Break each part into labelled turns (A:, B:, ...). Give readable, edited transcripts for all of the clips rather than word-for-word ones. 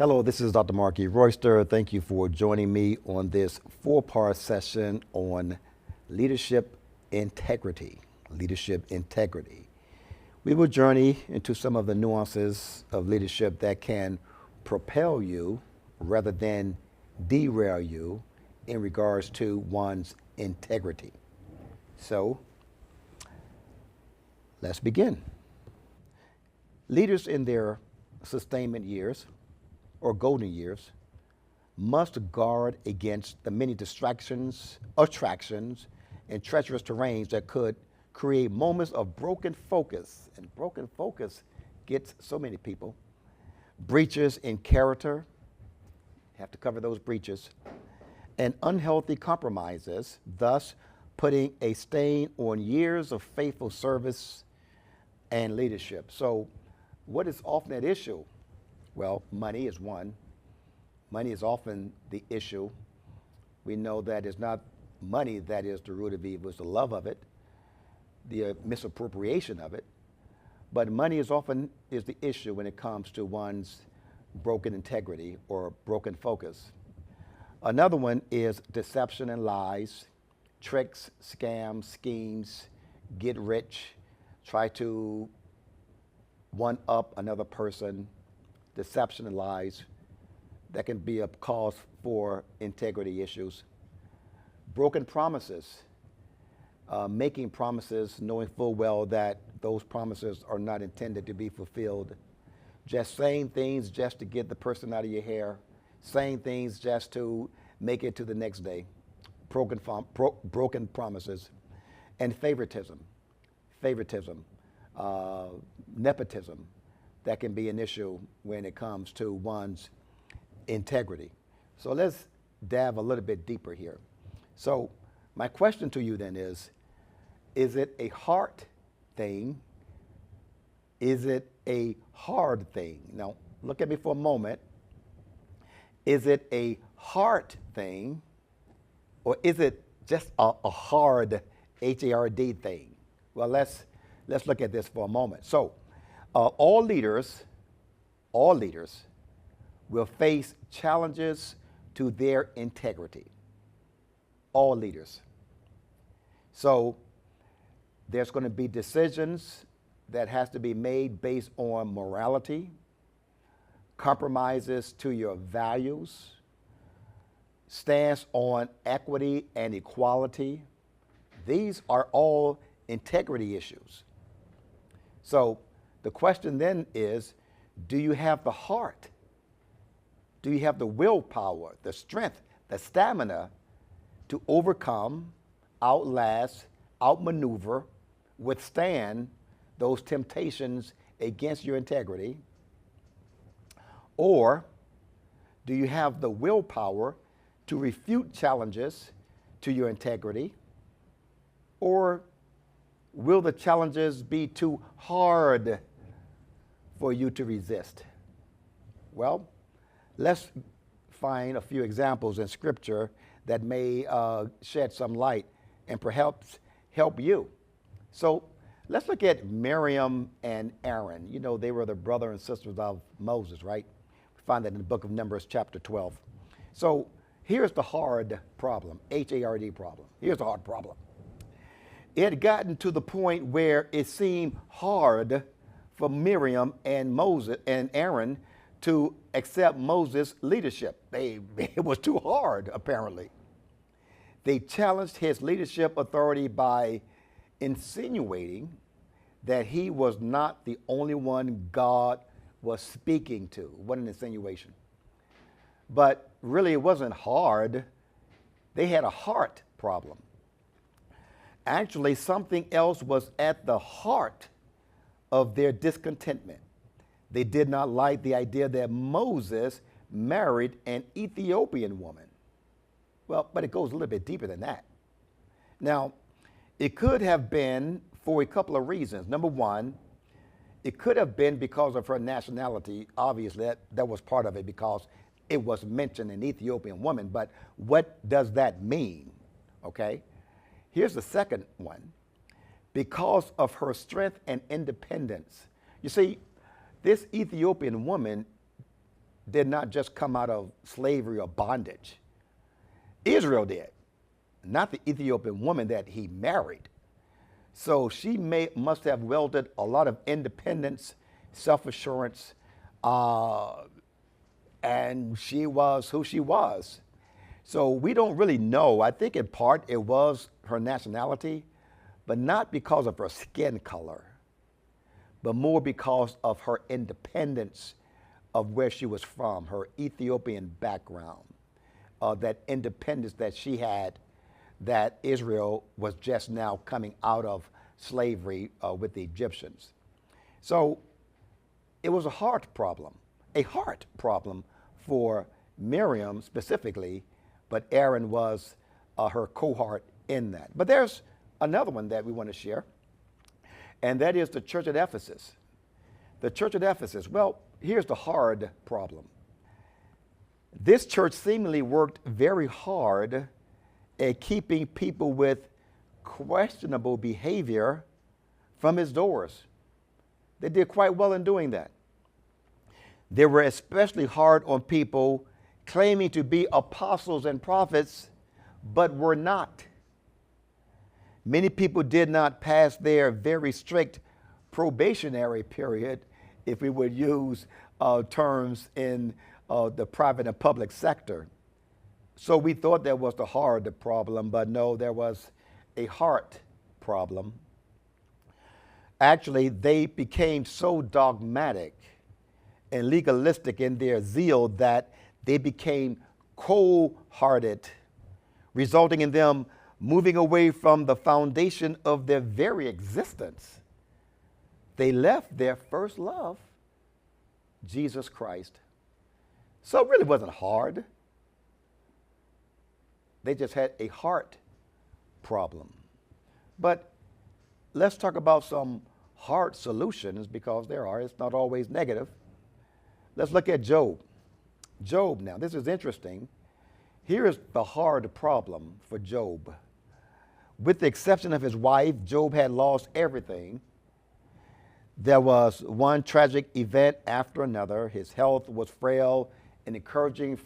A: Hello, this is Dr. Marky Royster. Thank you for joining me on this four-part session on leadership integrity. Leadership integrity. We will journey into some of the nuances of leadership that can propel you rather than derail you in regards to one's integrity. So, let's begin. Leaders in their sustainment years or golden years must guard against the many distractions, attractions, and treacherous terrains that could create moments of broken focus. And broken focus gets so many people. Breaches in character, have to cover those breaches, and unhealthy compromises, thus putting a stain on years of faithful service and leadership. So, what is often at issue? Well, money is one. Money is often the issue. We know that it's not money that is the root of evil, it's the love of it, the misappropriation of it. But money is often the issue when it comes to one's broken integrity or broken focus. Another one is deception and lies, tricks, scams, schemes, get rich, try to one up another person, deception and lies. That can be a cause for integrity issues. Broken promises, making promises knowing full well that those promises are not intended to be fulfilled. Just saying things just to get the person out of your hair, saying things just to make it to the next day. Broken promises. And favoritism, nepotism, that can be an issue when it comes to one's integrity. So let's dive a little bit deeper here. So my question to you then is it a heart thing? Is it a hard thing? Now, look at me for a moment. Is it a heart thing, or is it just a hard, H-A-R-D thing? Well, let's look at this for a moment. So, all leaders will face challenges to their integrity. All leaders. So there's going to be decisions that has to be made based on morality, compromises to your values, stance on equity and equality. These are all integrity issues. So the question then is, do you have the heart? Do you have the willpower, the strength, the stamina to overcome, outlast, outmaneuver, withstand those temptations against your integrity? Or do you have the willpower to refute challenges to your integrity? Or will the challenges be too hard for you to resist? Well, let's find a few examples in Scripture that may shed some light and perhaps help you. So let's look at Miriam and Aaron. You know, they were the brother and sisters of Moses, right? We find that in the book of Numbers, chapter 12. So here's the hard problem, H-A-R-D problem. Here's the hard problem. It had gotten to the point where it seemed hard for Miriam and Moses and Aaron to accept Moses' leadership. It was too hard, apparently. They challenged his leadership authority by insinuating that he was not the only one God was speaking to. What an insinuation. But really, it wasn't hard. They had a heart problem. Actually, something else was at the heart of their discontentment. They did not like the idea that Moses married an Ethiopian woman. Well, but it goes a little bit deeper than that. Now, it could have been for a couple of reasons. Number one, it could have been because of her nationality. Obviously, that was part of it because it was mentioned an Ethiopian woman. But what does that mean? Okay? Here's the second one. Because of her strength and independence. You see, this Ethiopian woman did not just come out of slavery or bondage. Israel did, not the Ethiopian woman that he married. So she must have wielded a lot of independence, self-assurance, and she was who she was. So we don't really know. I think in part it was her nationality, but not because of her skin color, but more because of her independence of where she was from, her Ethiopian background, that independence that she had, that Israel was just now coming out of slavery with the Egyptians. So it was a heart problem for Miriam specifically, but Aaron was her cohort in that. But there's another one that we want to share, and that is the church at Ephesus. The church at Ephesus, well, here's the hard problem. This church seemingly worked very hard at keeping people with questionable behavior from its doors. They did quite well in doing that. They were especially hard on people claiming to be apostles and prophets, but were not. Many people did not pass their very strict probationary period, if we would use terms in the private and public sector. So we thought that was the hard problem, but no, there was a heart problem. Actually, they became so dogmatic and legalistic in their zeal that they became cold-hearted, resulting in them moving away from the foundation of their very existence. They left their first love, Jesus Christ. So it really wasn't hard. They just had a heart problem. But let's talk about some heart solutions, because there are. It's not always negative. Let's look at Job. Job now, this is interesting. Here is the hard problem for Job. With the exception of his wife, Job had lost everything. There was one tragic event after another. His health was frail. An encouraging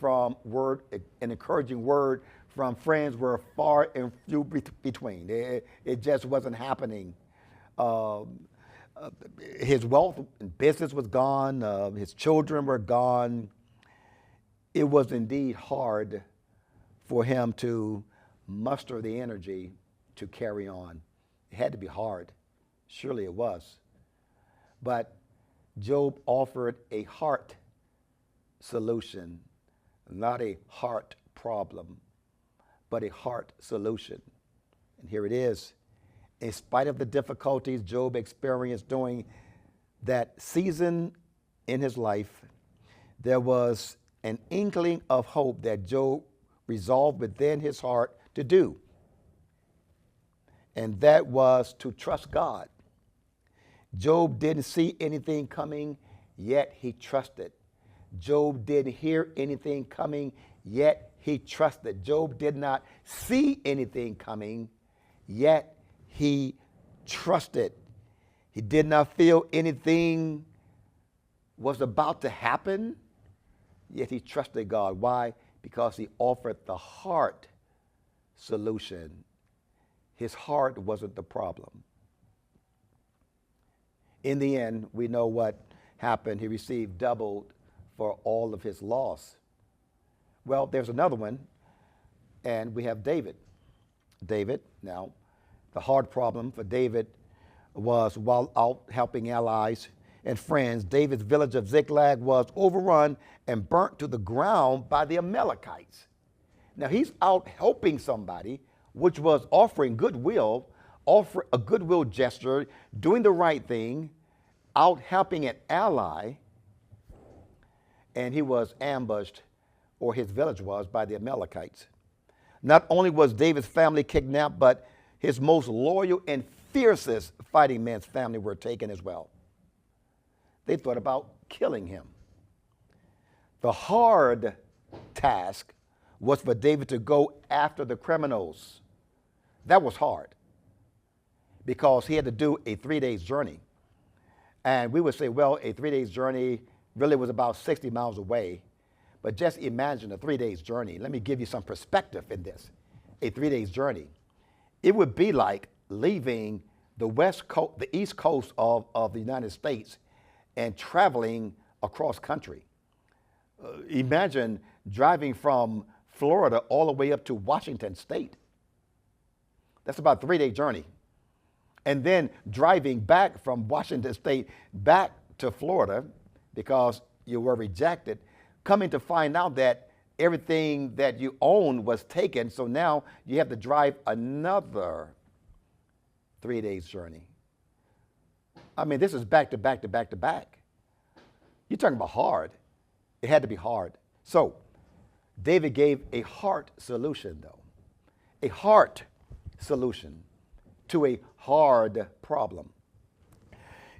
A: word from friends were far and few between. It just wasn't happening. His wealth and business was gone. His children were gone. It was indeed hard for him to muster the energy to carry on. It had to be hard. Surely it was. But Job offered a heart solution, not a heart problem, but a heart solution. And here it is. In spite of the difficulties Job experienced during that season in his life, there was an inkling of hope that Job resolved within his heart to do. And that was to trust God. Job didn't see anything coming, yet he trusted. Job didn't hear anything coming, yet he trusted. Job did not see anything coming, yet he trusted. He did not feel anything was about to happen, yet he trusted God. Why? Because he offered the heart solution. His heart wasn't the problem. In the end, we know what happened. He received double for all of his loss. Well, there's another one, and we have David. David, now, the hard problem for David was while out helping allies and friends, David's village of Ziklag was overrun and burnt to the ground by the Amalekites. Now, he's out helping somebody, which was offering goodwill, offer a goodwill gesture, doing the right thing, out helping an ally, and he was ambushed, or his village was, by the Amalekites. Not only was David's family kidnapped, but his most loyal and fiercest fighting men's family were taken as well. They thought about killing him. The hard task was for David to go after the criminals. That was hard because he had to do a 3-day journey. And we would say, well, a 3-day journey really was about 60 miles away. But just imagine a 3 days journey. Let me give you some perspective in this. A 3 days journey. It would be like leaving the east coast of the United States and traveling across country. Imagine driving from Florida all the way up to Washington State. That's about a 3 day journey. And then driving back from Washington State back to Florida because you were rejected, coming to find out that everything that you owned was taken. So now you have to drive another 3 days journey. I mean, this is back to back to back to back. You're talking about hard. It had to be hard. So David gave a heart solution, though. A heart solution to a hard problem.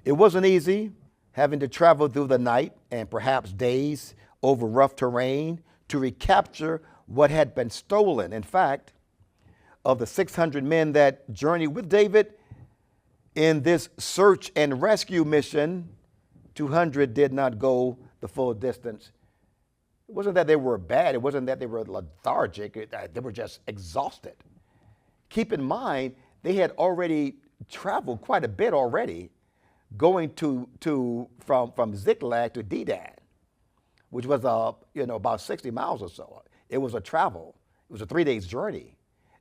A: It wasn't easy having to travel through the night and perhaps days over rough terrain to recapture what had been stolen. In fact, of the 600 men that journeyed with David in this search and rescue mission, 200 did not go the full distance. It wasn't that they were bad. It wasn't that they were lethargic. They were just exhausted. Keep in mind, they had already traveled quite a bit already, going from Ziklag to Dedan, which was about 60 miles or so. It was a travel. It was a 3 days journey,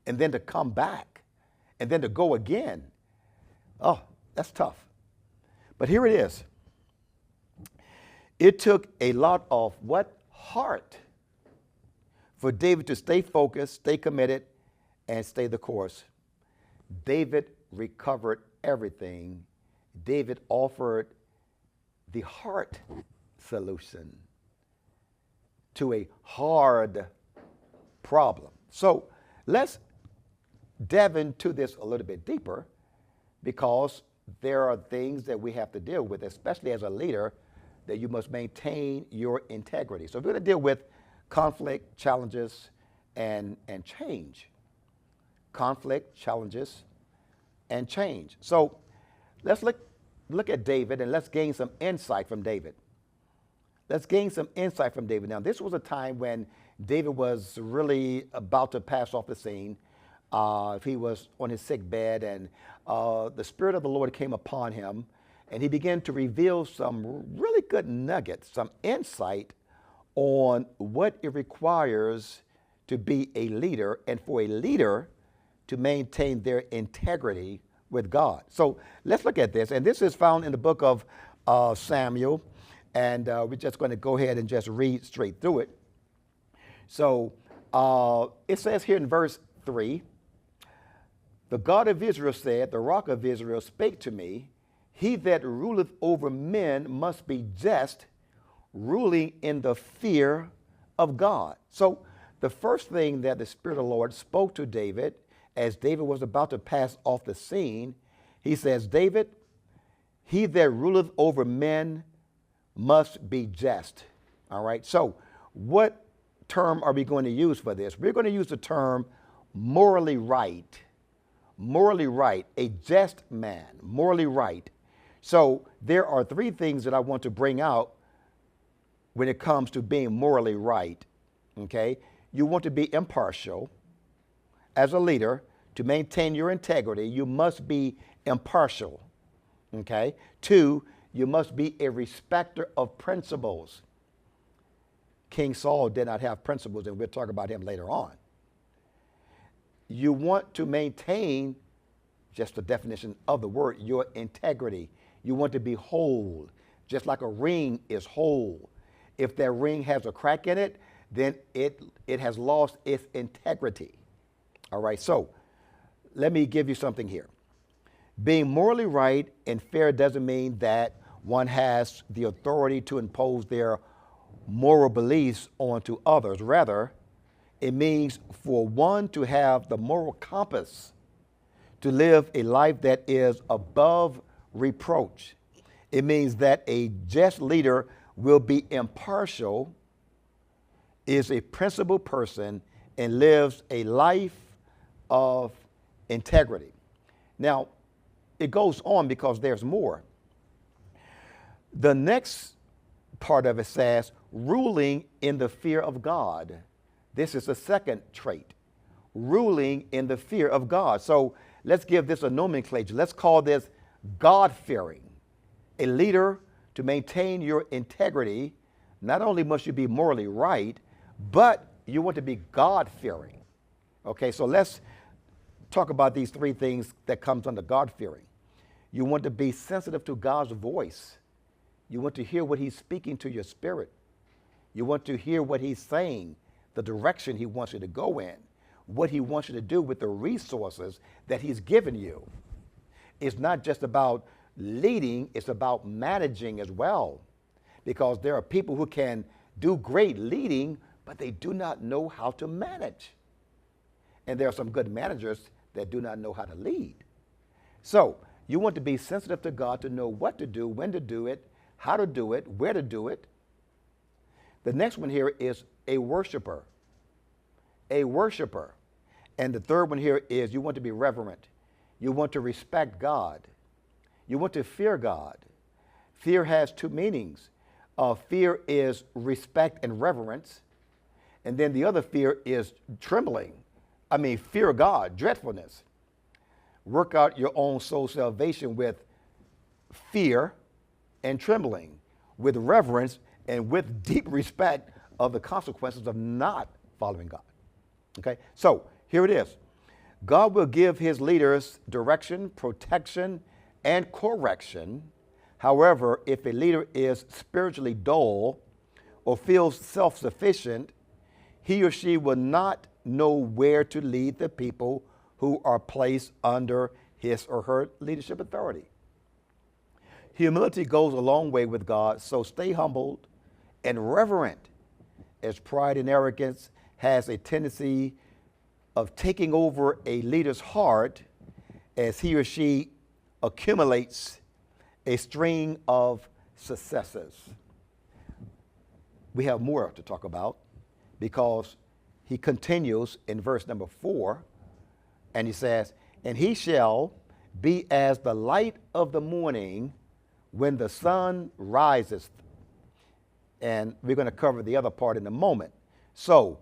A: and then to come back, and then to go again. Oh, that's tough. But here it is. It took a lot of what? Heart for David to stay focused, stay committed, and stay the course. David recovered everything. David offered the heart solution to a hard problem. So let's delve into this a little bit deeper, because there are things that we have to deal with, especially as a leader, that you must maintain your integrity. So we're going to deal with conflict, challenges, and change. Conflict, challenges, and change. So let's look at David, and let's gain some insight from David. Let's gain some insight from David. Now, this was a time when David was really about to pass off the scene. He was on his sick bed, and the Spirit of the Lord came upon him, and he began to reveal some really good nuggets, some insight on what it requires to be a leader, and for a leader to maintain their integrity with God. So let's look at this. And this is found in the book of Samuel. And we're just going to go ahead and just read straight through it. So it says here in verse 3, the God of Israel said, the rock of Israel spake to me, he that ruleth over men must be just, ruling in the fear of God. So the first thing that the Spirit of the Lord spoke to David as David was about to pass off the scene, he says, David, he that ruleth over men must be just. All right. So what term are we going to use for this? We're going to use the term morally right. Morally right. A just man. Morally right. So there are three things that I want to bring out when it comes to being morally right. Okay. You want to be impartial. As a leader, to maintain your integrity, you must be impartial. Okay. 2, you must be a respecter of principles. King Saul did not have principles, and we'll talk about him later on. You want to maintain, just the definition of the word, your integrity. You want to be whole, just like a ring is whole. If that ring has a crack in it, then it has lost its integrity. All right, so let me give you something here. Being morally right and fair doesn't mean that one has the authority to impose their moral beliefs onto others. Rather, it means for one to have the moral compass, to live a life that is above reproach. It means that a just leader will be impartial, is a principled person, and lives a life of integrity. Now, it goes on because there's more. The next part of it says, ruling in the fear of God. This is the second trait, ruling in the fear of God. So let's give this a nomenclature. Let's call this God-fearing. A leader, to maintain your integrity, not only must you be morally right, but you want to be God-fearing. Okay, so let's talk about these three things that comes under God-fearing. You want to be sensitive to God's voice. You want to hear what he's speaking to your spirit. You want to hear what he's saying, the direction he wants you to go in, what he wants you to do with the resources that he's given you. It's not just about leading, it's about managing as well. Because there are people who can do great leading, but they do not know how to manage. And there are some good managers that do not know how to lead. So you want to be sensitive to God to know what to do, when to do it, how to do it, where to do it. The next one here is a worshiper. A worshiper. And the third one here is you want to be reverent. You want to respect God. You want to fear God. Fear has two meanings. Fear is respect and reverence. And then the other fear is trembling. I mean, fear God, dreadfulness. Work out your own soul salvation with fear and trembling, with reverence and with deep respect of the consequences of not following God. Okay, so here it is. God will give his leaders direction, protection, and correction. However, if a leader is spiritually dull or feels self-sufficient, he or she will not know where to lead the people who are placed under his or her leadership authority. Humility goes a long way with God, so stay humbled and reverent, as pride and arrogance has a tendency of taking over a leader's heart as he or she accumulates a string of successes. We have more to talk about because he continues in verse number 4, and he says, and he shall be as the light of the morning when the sun rises. And we're going to cover the other part in a moment. So,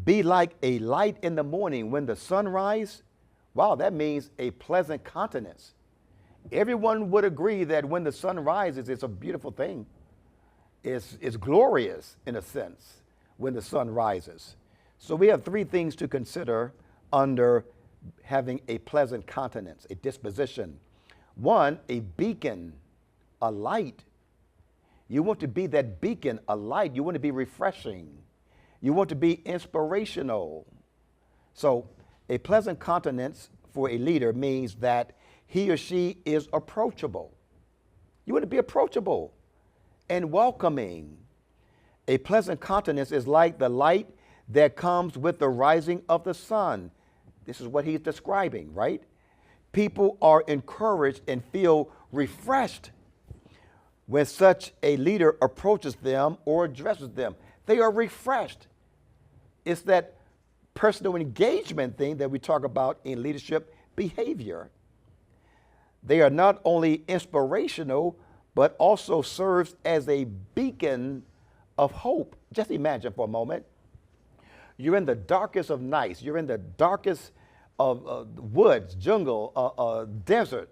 A: be like a light in the morning when the sun rises. Wow, that means a pleasant countenance. Everyone would agree that when the sun rises, it's a beautiful thing. It's glorious in a sense when the sun rises. So we have three things to consider under having a pleasant countenance, a disposition. One, a beacon, a light. You want to be that beacon, a light. You want to be refreshing. You want to be inspirational. So a pleasant countenance for a leader means that he or she is approachable. You want to be approachable and welcoming. A pleasant countenance is like the light that comes with the rising of the sun. This is what he's describing, right? People are encouraged and feel refreshed when such a leader approaches them or addresses them. They are refreshed. It's that personal engagement thing that we talk about in leadership behavior. They are not only inspirational, but also serves as a beacon of hope. Just imagine for a moment. You're in the darkest of nights. You're in the darkest of woods, jungle, desert,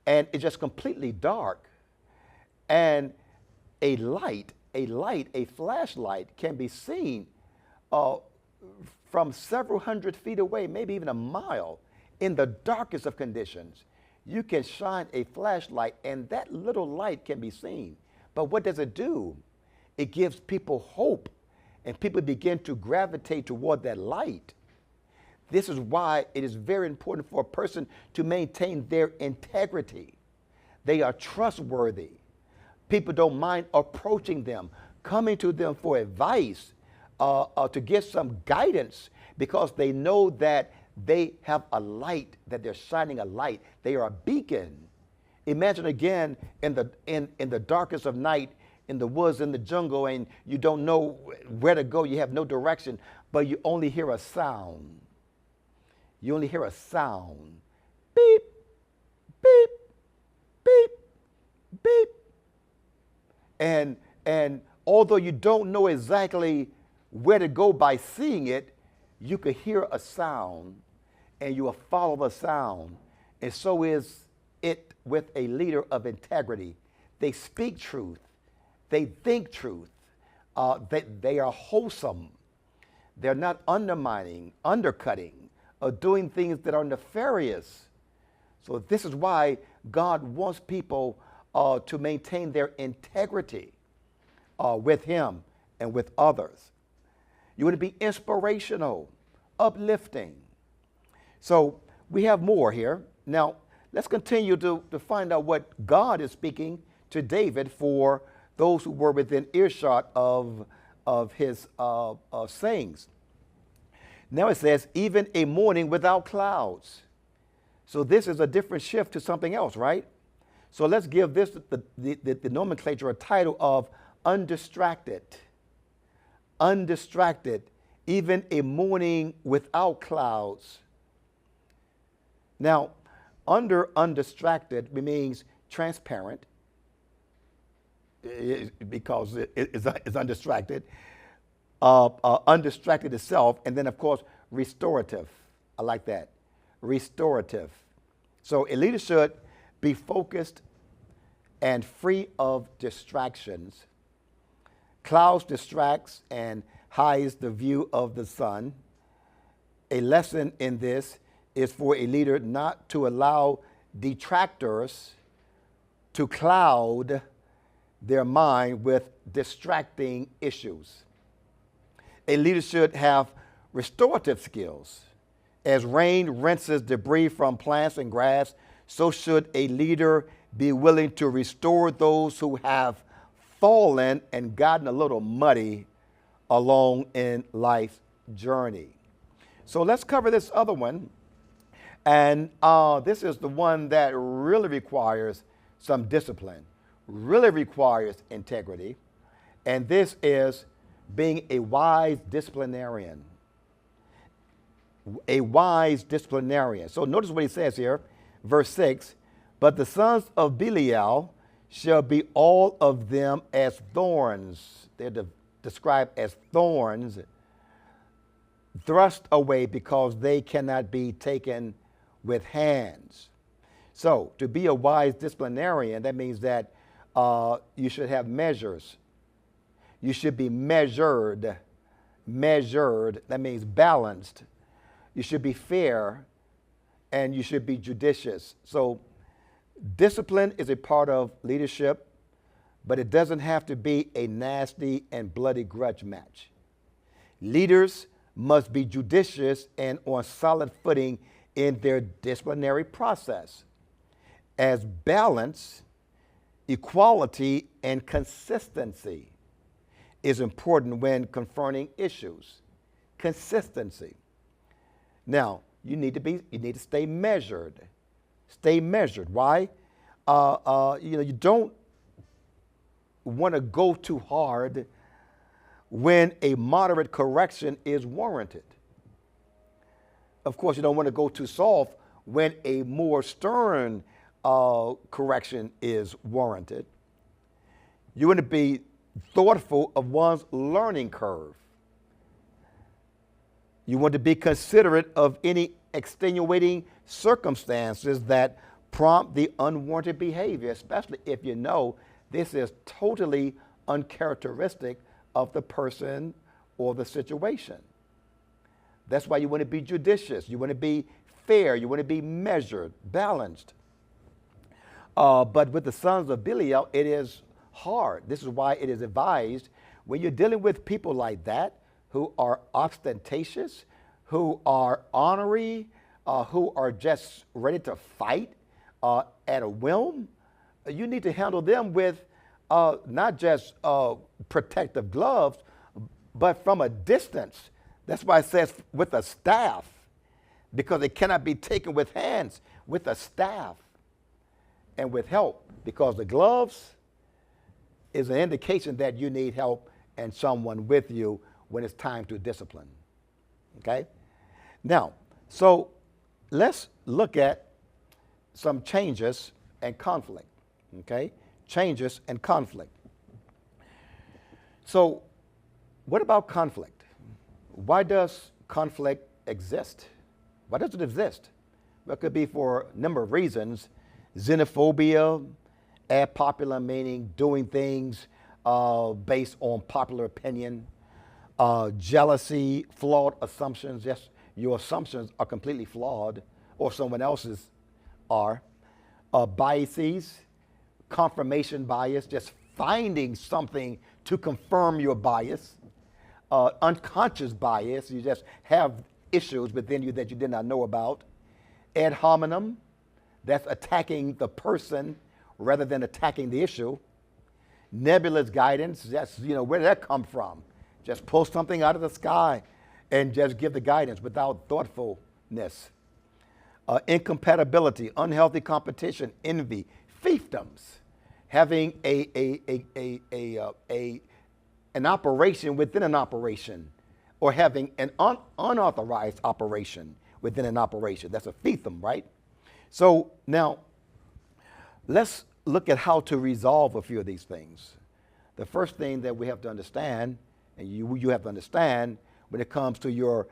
A: and it's just completely dark. And a flashlight can be seen from several hundred feet away, maybe even a mile, in the darkest of conditions. You can shine a flashlight and that little light can be seen. But what does it do? It gives people hope and people begin to gravitate toward that light. This is why it is very important for a person to maintain their integrity. They are trustworthy. People don't mind approaching them, coming to them for advice, to get some guidance, because they know that they have a light, that they're shining a light. They are a beacon. Imagine again in the darkest of night, in the woods, in the jungle, and you don't know where to go. You have no direction, but you only hear a sound. You only hear a sound. Beep, beep, beep, beep. And And although you don't know exactly where to go by seeing it, you could hear a sound and you will follow the sound. And so is it with a leader of integrity. They speak truth. They think truth. They are wholesome. They're not undermining, undercutting, or doing things that are nefarious. So this is why God wants people to maintain their integrity with Him and with others. You want to be inspirational, uplifting. So we have more here. Now, let's continue to find out what God is speaking to David for those who were within earshot of his sayings. Now it says, even a morning without clouds. So this is a different shift to something else, right? So let's give this the nomenclature a title of undistracted. Undistracted, even a morning without clouds. Now, under undistracted means transparent, because it's undistracted. Undistracted itself, and then of course restorative. I like that. Restorative. So a leader should be focused and free of distractions. Clouds distracts and hides the view of the sun. A lesson in this is for a leader not to allow detractors to cloud their mind with distracting issues. A leader should have restorative skills. As rain rinses debris from plants and grass, so should a leader be willing to restore those who have fallen and gotten a little muddy along in life's journey. So let's cover this other one. And this is the one that really requires some discipline, really requires integrity. And this is being a wise disciplinarian. A wise disciplinarian. So notice what he says here, verse 6, but the sons of Belial shall be all of them as thorns. They're described as thorns, thrust away because they cannot be taken with hands. So to be a wise disciplinarian, that means that you should have measures. You should be measured. Measured, that means balanced. You should be fair, and you should be judicious. So discipline is a part of leadership, but it doesn't have to be a nasty and bloody grudge match. Leaders must be judicious and on solid footing in their disciplinary process, as balance, equality, and consistency is important when confronting issues. Consistency. Now, you need to stay measured. Stay measured. Why? You don't want to go too hard when a moderate correction is warranted. Of course, you don't want to go too soft when a more stern correction is warranted. You want to be thoughtful of one's learning curve. You want to be considerate of any extenuating circumstances that prompt the unwanted behavior, especially if you know this is totally uncharacteristic of the person or the situation. That's why you want to be judicious. You want to be fair. You want to be measured, balanced. But with the sons of Belial, it is hard. This is why it is advised when you're dealing with people like that, who are ostentatious, who are ornery, who are just ready to fight at a whim, you need to handle them with not just protective gloves, but from a distance. That's why it says with a staff, because it cannot be taken with hands, with a staff and with help, because the gloves is an indication that you need help and someone with you when it's time to discipline. Okay? Now, so let's look at some changes and conflict. Okay? Changes and conflict. So, what about conflict? Why does conflict exist? Why does it exist? Well, it could be for a number of reasons. Xenophobia, ad populum, meaning doing things based on popular opinion. Jealousy, flawed assumptions. Yes, your assumptions are completely flawed, or someone else's are. Biases, confirmation bias, just finding something to confirm your bias. Unconscious bias, you just have issues within you that you did not know about. Ad hominem, that's attacking the person rather than attacking the issue. Nebulous guidance, that's, where did that come from? Just pull something out of the sky and just give the guidance without thoughtfulness. Incompatibility, unhealthy competition, envy, fiefdoms, having an operation within an operation, or having an unauthorized operation within an operation. That's a fiefdom, right? So now, let's look at how to resolve a few of these things. The first thing that we have to understand, and you have to understand when it comes to your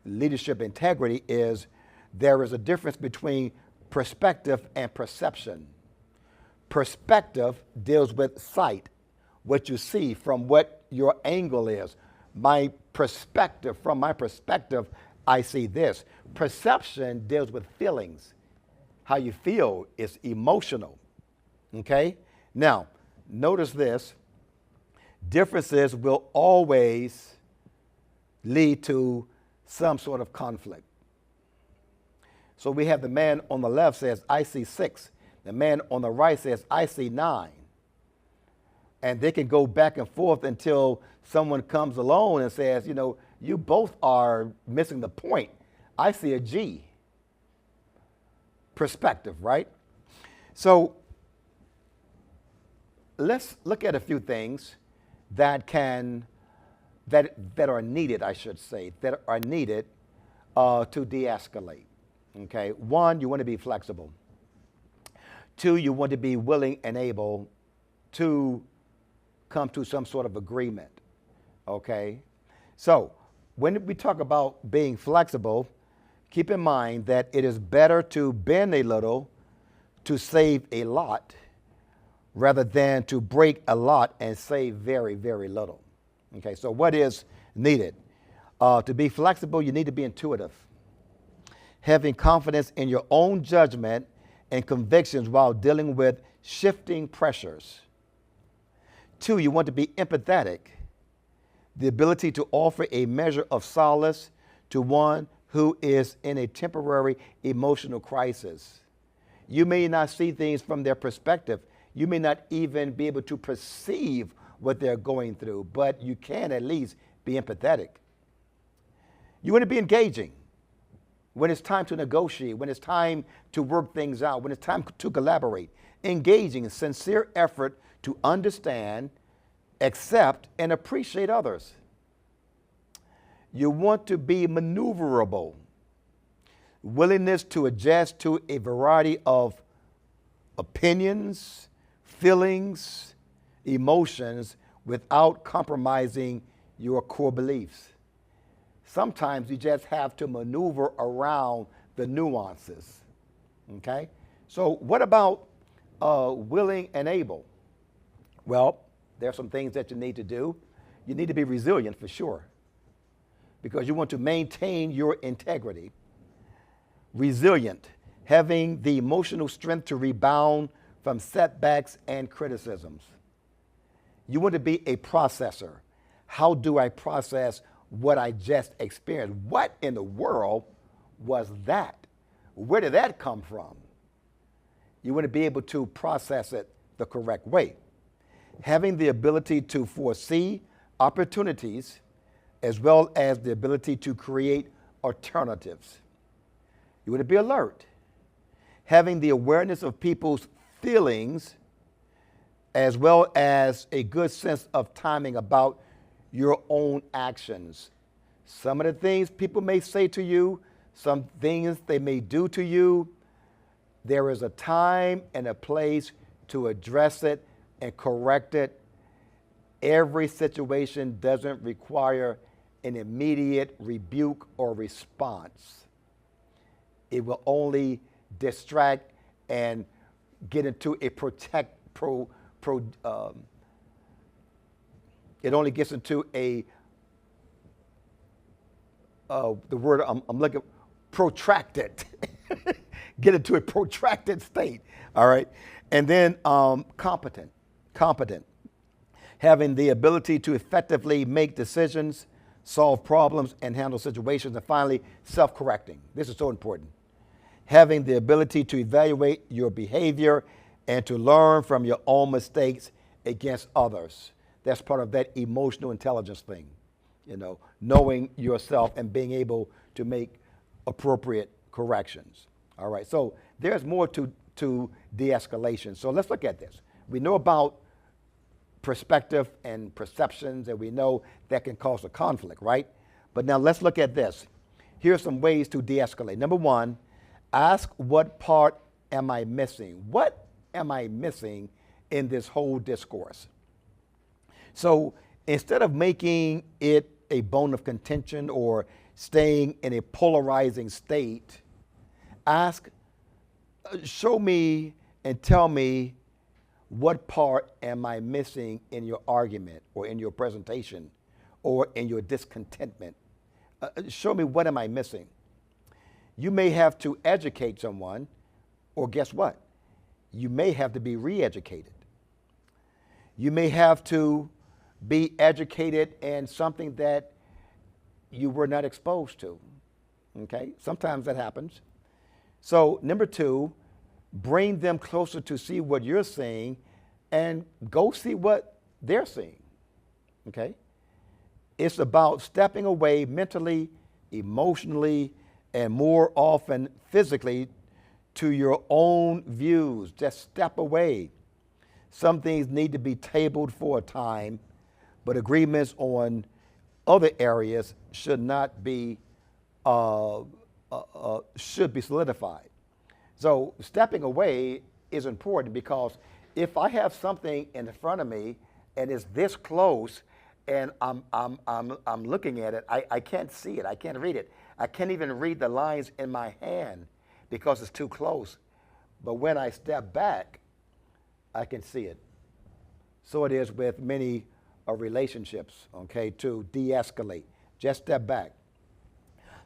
A: leadership integrity, is there is a difference between perspective and perception. Perspective deals with sight, what you see from what your angle is. From my perspective, I see this. Perception deals with feelings. How you feel is emotional. Okay? Now, notice this. Differences will always lead to some sort of conflict. So we have the man on the left says, I see 6. The man on the right says, I see 9. And they can go back and forth until someone comes along and says, you both are missing the point. I see a G. Perspective, right? So let's look at a few things that are needed, I should say, that are needed to de-escalate. Okay, 1, you want to be flexible. 2, you want to be willing and able to come to some sort of agreement. Okay, so when we talk about being flexible, keep in mind that it is better to bend a little to save a lot rather than to break a lot and save very, very little. Okay, so what is needed? To be flexible, you need to be intuitive, having confidence in your own judgment and convictions while dealing with shifting pressures. 2, you want to be empathetic, the ability to offer a measure of solace to one who is in a temporary emotional crisis. You may not see things from their perspective. You may not even be able to perceive what they're going through, but you can at least be empathetic. You want to be engaging when it's time to negotiate, when it's time to work things out, when it's time to collaborate. Engaging in sincere effort to understand, accept, and appreciate others. You want to be maneuverable, willingness to adjust to a variety of opinions, feelings, emotions without compromising your core beliefs. Sometimes you just have to maneuver around the nuances. Okay? So what about willing and able? Well, there are some things that you need to do. You need to be resilient for sure, because you want to maintain your integrity. Resilient, having the emotional strength to rebound from setbacks and criticisms. You want to be a processor. How do I process what I just experienced? What in the world was that? Where did that come from? You want to be able to process it the correct way. Having the ability to foresee opportunities as well as the ability to create alternatives. You want to be alert. Having the awareness of people's feelings as well as a good sense of timing about your own actions. Some of the things people may say to you, some things they may do to you, there is a time and a place to address it and correct it Every situation doesn't require an immediate rebuke or response. It will only distract and get into a it only gets into a the word I'm looking, protracted. Get into a protracted state. All right, and then competent, having the ability to effectively make decisions, solve problems, and handle situations. And finally, self-correcting. This is so important. Having the ability to evaluate your behavior and to learn from your own mistakes against others. That's part of that emotional intelligence thing, knowing yourself and being able to make appropriate corrections. All right, so there's more to de-escalation. So let's look at this. We know about perspective and perceptions, and we know that can cause a conflict, right? But now let's look at this. Here's some ways to de-escalate. Number one, ask, what part am I missing? What am I missing in this whole discourse? So instead of making it a bone of contention or staying in a polarizing state, ask, show me and tell me, what part am I missing in your argument or in your presentation or in your discontentment? Show me, what am I missing? You may have to educate someone, or guess what? You may have to be re-educated. You may have to be educated in something that you were not exposed to. Okay? Sometimes that happens. So, number two, bring them closer to see what you're seeing and go see what they're seeing. Okay? It's about stepping away mentally, emotionally, and more often physically to your own views. Just step away. Some things need to be tabled for a time, but agreements on other areas should not be should be solidified. So stepping away is important, because if I have something in front of me and it's this close and I'm looking at it, I can't see it, I can't read it. I can't even read the lines in my hand because it's too close. But when I step back, I can see it. So it is with many relationships, okay, to de-escalate. Just step back.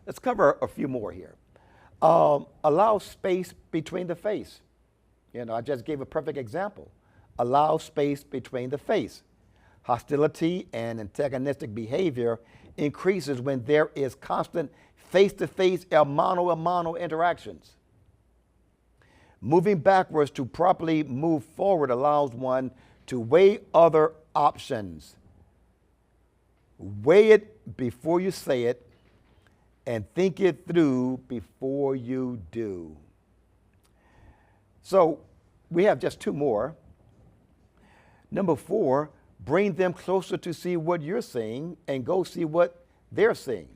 A: Let's cover a few more here. Allow space between the face. I just gave a perfect example. Allow space between the face. Hostility and antagonistic behavior increases when there is constant face-to-face, mano-a-mano interactions. Moving backwards to properly move forward allows one to weigh other options. Weigh it before you say it, and think it through before you do. So we have just two more. Number four, bring them closer to see what you're seeing and go see what they're seeing.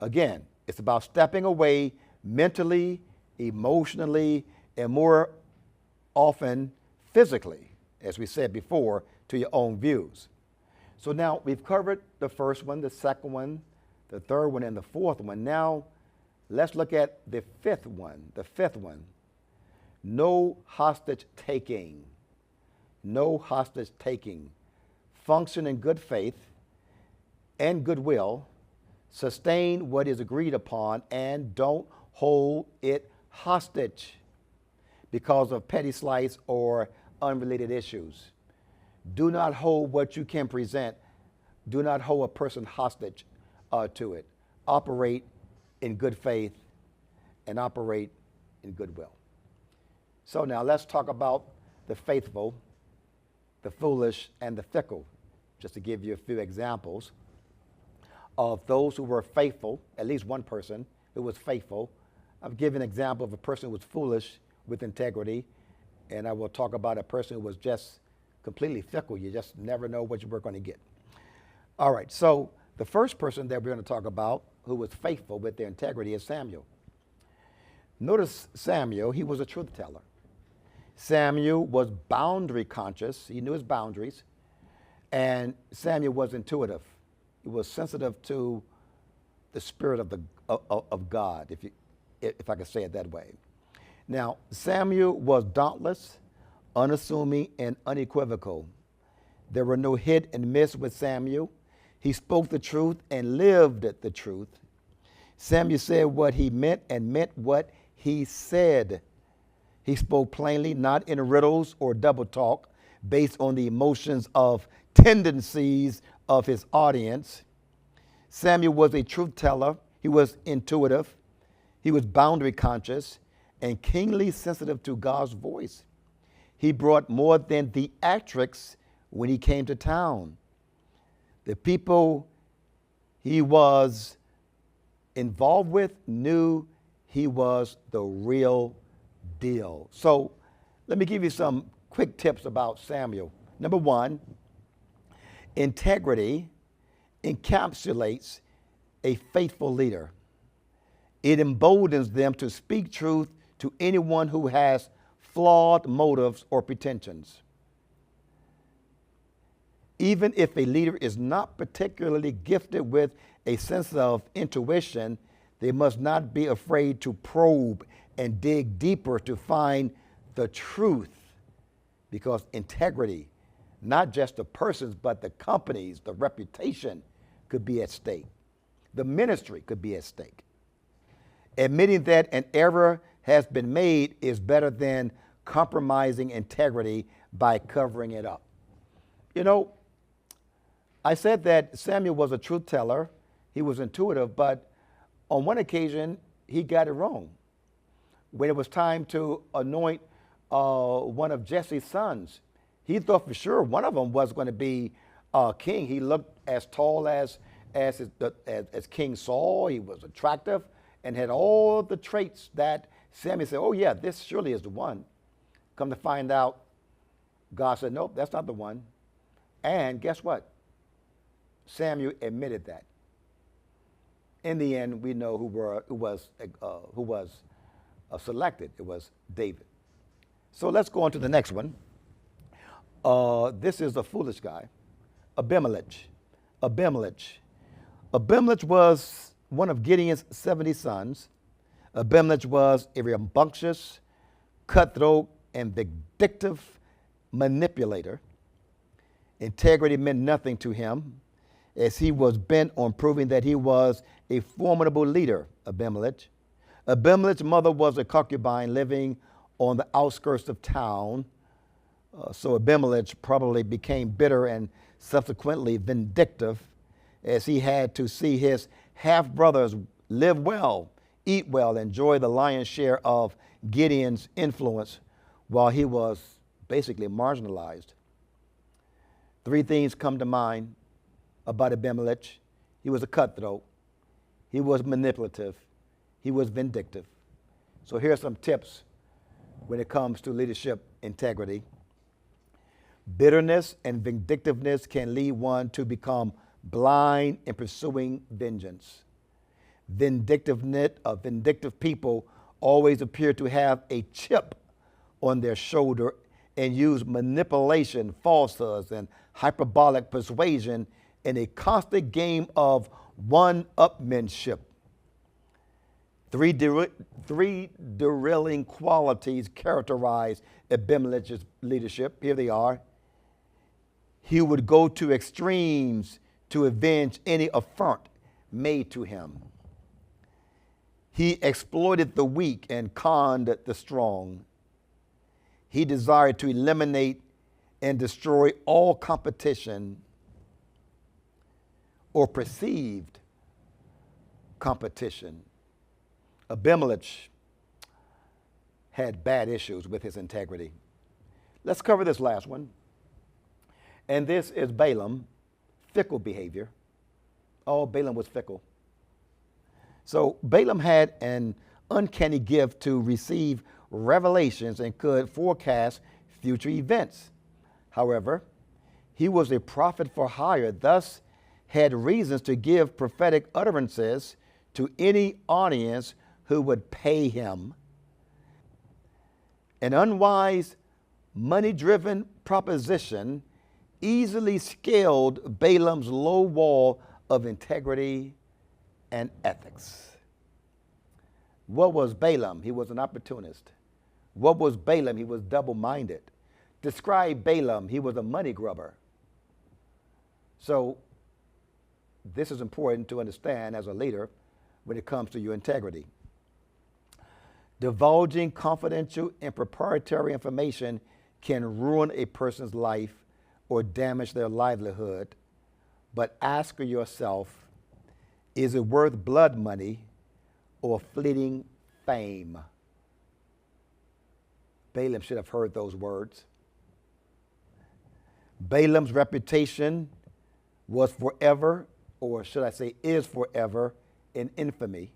A: Again, it's about stepping away mentally, emotionally, and more often physically, as we said before, to your own views. So now we've covered the first one, the second one, the third one, and the fourth one. Now let's look at the fifth one. The fifth one, no hostage taking. No hostage taking. Function in good faith and goodwill. Sustain what is agreed upon, and don't hold it hostage because of petty slights or unrelated issues. Do not hold what you can present. Do not hold a person hostage to it. Operate in good faith and operate in goodwill. So now let's talk about the faithful, the foolish, and the fickle, just to give you a few examples of those who were faithful. At least one person who was faithful. I've given an example of a person who was foolish with integrity, and I will talk about a person who was just completely fickle. You just never know what you were going to get. All right, so the first person that we're going to talk about who was faithful with their integrity is Samuel. Notice Samuel, he was a truth teller. Samuel was boundary conscious. He knew his boundaries. And Samuel was intuitive. He was sensitive to the spirit of God, if I could say it that way. Now, Samuel was dauntless, unassuming, and unequivocal. There were no hit and miss with Samuel. He spoke the truth and lived the truth. Samuel said what he meant and meant what he said. He spoke plainly, not in riddles or double talk, based on the emotions of tendencies of his audience. Samuel was a truth teller. He was intuitive. He was boundary conscious and keenly sensitive to God's voice. He brought more than theatrics when he came to town. The people he was involved with knew he was the real deal. So let me give you some quick tips about Samuel. Number one, integrity encapsulates a faithful leader. It emboldens them to speak truth to anyone who has flawed motives or pretensions. Even if a leader is not particularly gifted with a sense of intuition, they must not be afraid to probe and dig deeper to find the truth, because integrity, not just the persons, but the companies, the reputation could be at stake. The ministry could be at stake. Admitting that an error has been made is better than compromising integrity by covering it up. You know, I said that Samuel was a truth teller. He was intuitive, but on one occasion, he got it wrong. When it was time to anoint one of Jesse's sons, he thought for sure one of them was going to be king. He looked as tall as King Saul. He was attractive and had all the traits that Samuel said, oh yeah, this surely is the one. Come to find out, God said, nope, that's not the one. And guess what? Samuel admitted that. In the end, we know who was selected. It was David. So let's go on to the next one. This is a foolish guy, Abimelech. Abimelech was one of Gideon's 70 sons. Abimelech was a rambunctious, cutthroat, and vindictive manipulator. Integrity meant nothing to him, as he was bent on proving that he was a formidable leader, Abimelech. Abimelech's mother was a concubine living on the outskirts of town. So Abimelech probably became bitter and subsequently vindictive, as he had to see his half-brothers live well, eat well, enjoy the lion's share of Gideon's influence while he was basically marginalized. Three things come to mind about Abimelech. He was a cutthroat. He was manipulative. He was vindictive. So here are some tips when it comes to leadership integrity. Bitterness and vindictiveness can lead one to become blind in pursuing vengeance. Vindictive people always appear to have a chip on their shoulder and use manipulation, falsehoods, and hyperbolic persuasion in a constant game of one-upmanship. Three derailing qualities characterize Abimelech's leadership. Here they are. He would go to extremes to avenge any affront made to him. He exploited the weak and conned the strong. He desired to eliminate and destroy all competition or perceived competition. Abimelech had bad issues with his integrity. Let's cover this last one. And this is Balaam, fickle behavior. Oh, Balaam was fickle. So Balaam had an uncanny gift to receive revelations and could forecast future events. However, he was a prophet for hire, thus had reasons to give prophetic utterances to any audience who would pay him. An unwise, money-driven proposition easily scaled Balaam's low wall of integrity and ethics. What was Balaam? He was an opportunist. What was Balaam? He was double-minded. Describe Balaam. He was a money grubber. So this is important to understand as a leader when it comes to your integrity. Divulging confidential and proprietary information can ruin a person's life or damage their livelihood. But ask yourself, is it worth blood money or fleeting fame? Balaam should have heard those words. Balaam's reputation was forever, or should I say is forever, in infamy.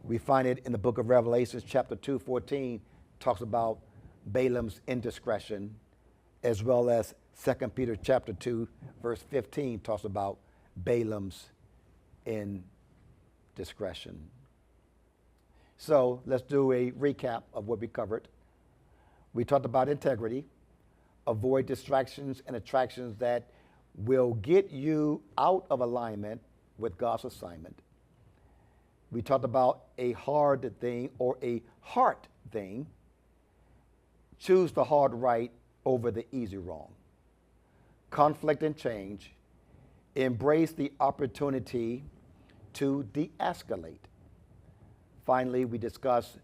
A: We find it in the book of Revelation, chapter 2:14, talks about Balaam's indiscretion, as well as 2 Peter chapter 2, verse 15, talks about Balaam's indiscretion. So let's do a recap of what we covered. We talked about integrity. Avoid distractions and attractions that will get you out of alignment with God's assignment. We talked about a hard thing or a heart thing. Choose the hard right over the easy wrong. Conflict and change. Embrace the opportunity to de-escalate. Finally, we discussed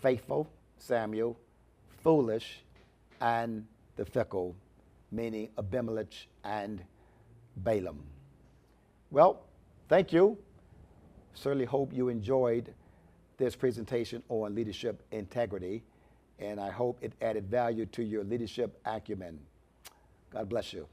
A: faithful, Samuel, foolish, and the fickle, meaning Abimelech and Balaam. Well, thank you. Certainly hope you enjoyed this presentation on leadership integrity, and I hope it added value to your leadership acumen. God bless you.